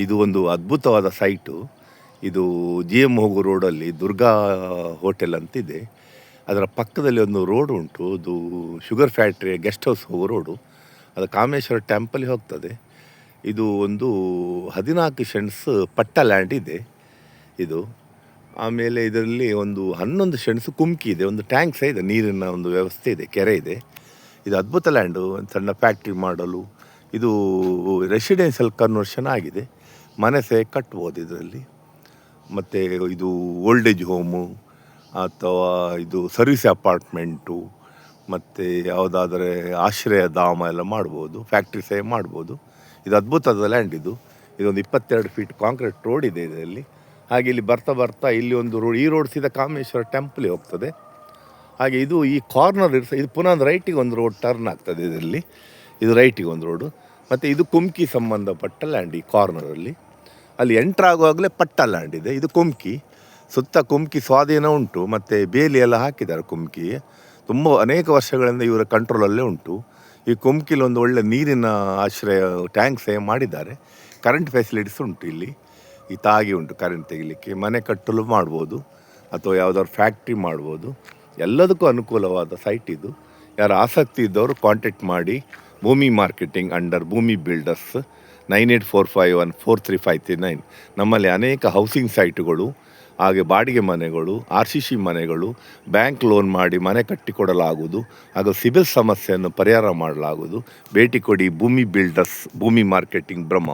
ಇದು ಒಂದು ಅದ್ಭುತವಾದ ಸೈಟು. ಇದು GM ಹೋಗೋ ರೋಡಲ್ಲಿ ದುರ್ಗಾ ಹೋಟೆಲ್ ಅಂತಿದೆ. ಅದರ ಪಕ್ಕದಲ್ಲಿ ಒಂದು ರೋಡ್ ಉಂಟು. ಅದು ಶುಗರ್ ಫ್ಯಾಕ್ಟ್ರಿ ಗೆಸ್ಟ್ ಹೌಸ್ ಹೋಗೋ ರೋಡು. ಅದು ಕಾಮೇಶ್ವರ ಟೆಂಪಲ್ಗೆ ಹೋಗ್ತದೆ. ಇದು ಒಂದು 14 ಸೆಂಟ್ಸ್ ಪಟ್ಟ ಲ್ಯಾಂಡ್ ಇದೆ ಇದು. ಆಮೇಲೆ ಇದರಲ್ಲಿ ಒಂದು 11 ಸೆಂಟ್ಸ್ ಕುಮ್ಕಿ ಇದೆ. ಒಂದು ಟ್ಯಾಂಕ್ ಸಹ ಇದೆ, ನೀರಿನ ಒಂದು ವ್ಯವಸ್ಥೆ ಇದೆ, ಕೆರೆ ಇದೆ. ಇದು ಅದ್ಭುತ ಲ್ಯಾಂಡು, ಒಂದು ಸಣ್ಣ ಫ್ಯಾಕ್ಟ್ರಿ ಮಾಡಲು. ಇದು ರೆಸಿಡೆನ್ಷಿಯಲ್ ಕನ್ವರ್ಷನ್ ಆಗಿದೆ, ಮನೆ ಸಹ ಕಟ್ಬೋದು ಇದರಲ್ಲಿ. ಮತ್ತು ಇದು ಓಲ್ಡ್ ಏಜ್ ಹೋಮು ಅಥವಾ ಇದು ಸರ್ವಿಸ್ ಅಪಾರ್ಟ್ಮೆಂಟು, ಮತ್ತು ಯಾವುದಾದರೆ ಆಶ್ರಯ ಧಾಮ ಎಲ್ಲ ಮಾಡ್ಬೋದು, ಫ್ಯಾಕ್ಟ್ರಿ ಸಹ ಮಾಡ್ಬೋದು. ಇದು ಅದ್ಭುತದ ಲ್ಯಾಂಡ್ ಇದು. ಇದೊಂದು 22 ಫೀಟ್ ಕಾಂಕ್ರೀಟ್ ರೋಡ್ ಇದೆ ಇದರಲ್ಲಿ. ಹಾಗೆ ಇಲ್ಲಿ ಬರ್ತಾ ಬರ್ತಾ ಇಲ್ಲಿ ಒಂದು ರೋಡ್, ಈ ರೋಡ್ ಸೀದಾ ಕಾಮೇಶ್ವರ ಟೆಂಪಲ್ಗೆ ಹೋಗ್ತದೆ. ಹಾಗೆ ಇದು ಈ ಕಾರ್ನರ್ ಇದು ಪುನಃ ರೈಟಿಗೆ ಒಂದು ರೋಡ್ ಟರ್ನ್ ಆಗ್ತದೆ ಇದರಲ್ಲಿ. ಇದು ರೈಟಿಗೆ ಒಂದು ರೋಡು. ಮತ್ತು ಇದು ಕುಮ್ಕಿ ಸಂಬಂಧಪಟ್ಟ ಲ್ಯಾಂಡ್. ಈ ಕಾರ್ನರಲ್ಲಿ ಅಲ್ಲಿ ಎಂಟ್ರ್ ಆಗುವಾಗಲೇ ಪಟ್ಟ ಲ್ಯಾಂಡ್ ಇದೆ. ಇದು ಕುಮ್ಕಿ, ಸುತ್ತ ಕುಮ್ಕಿ ಸ್ವಾಧೀನ ಉಂಟು. ಮತ್ತು ಬೇಲಿ ಎಲ್ಲ ಹಾಕಿದ್ದಾರೆ ಕುಮ್ಕಿ. ತುಂಬ ಅನೇಕ ವರ್ಷಗಳಿಂದ ಇವರ ಕಂಟ್ರೋಲಲ್ಲೇ ಉಂಟು. ಈ ಕುಮ್ಕಿಲಿ ಒಂದು ಒಳ್ಳೆ ನೀರಿನ ಆಶ್ರಯ ಟ್ಯಾಂಕ್ ಸಹ ಮಾಡಿದ್ದಾರೆ. ಕರೆಂಟ್ ಫೆಸಿಲಿಟೀಸ್ ಉಂಟು ಇಲ್ಲಿ. ಈ ತಾಗಿ ಉಂಟು ಕರೆಂಟ್ ತೆಗಿಲಿಕ್ಕೆ, ಮನೆ ಕಟ್ಟಲು ಮಾಡ್ಬೋದು ಅಥವಾ ಯಾವುದಾದ್ರು ಫ್ಯಾಕ್ಟ್ರಿ ಮಾಡ್ಬೋದು. ಎಲ್ಲದಕ್ಕೂ ಅನುಕೂಲವಾದ ಸೈಟ್ ಇದು. ಯಾರು ಆಸಕ್ತಿ ಇದ್ದವರು ಕಾಂಟ್ಯಾಕ್ಟ್ ಮಾಡಿ. ಭೂಮಿ ಮಾರ್ಕೆಟಿಂಗ್ ಅಂಡರ್ ಭೂಮಿ ಬಿಲ್ಡರ್ಸ್ 9845143539. ನಮ್ಮಲ್ಲಿ ಅನೇಕ ಹೌಸಿಂಗ್ ಸೈಟುಗಳು, ಹಾಗೆ ಬಾಡಿಗೆ ಮನೆಗಳು, RCC ಮನೆಗಳು, ಬ್ಯಾಂಕ್ ಲೋನ್ ಮಾಡಿ ಮನೆ ಕಟ್ಟಿಕೊಡಲಾಗುವುದು. ಹಾಗೂ ಸಿಬಿಲ್ ಸಮಸ್ಯೆಯನ್ನು ಪರಿಹಾರ ಮಾಡಲಾಗುವುದು. ಭೇಟಿ ಕೊಡಿ ಭೂಮಿ ಬಿಲ್ಡರ್ಸ್, ಭೂಮಿ ಮಾರ್ಕೆಟಿಂಗ್ ಬ್ರಹ್ಮಾವರ.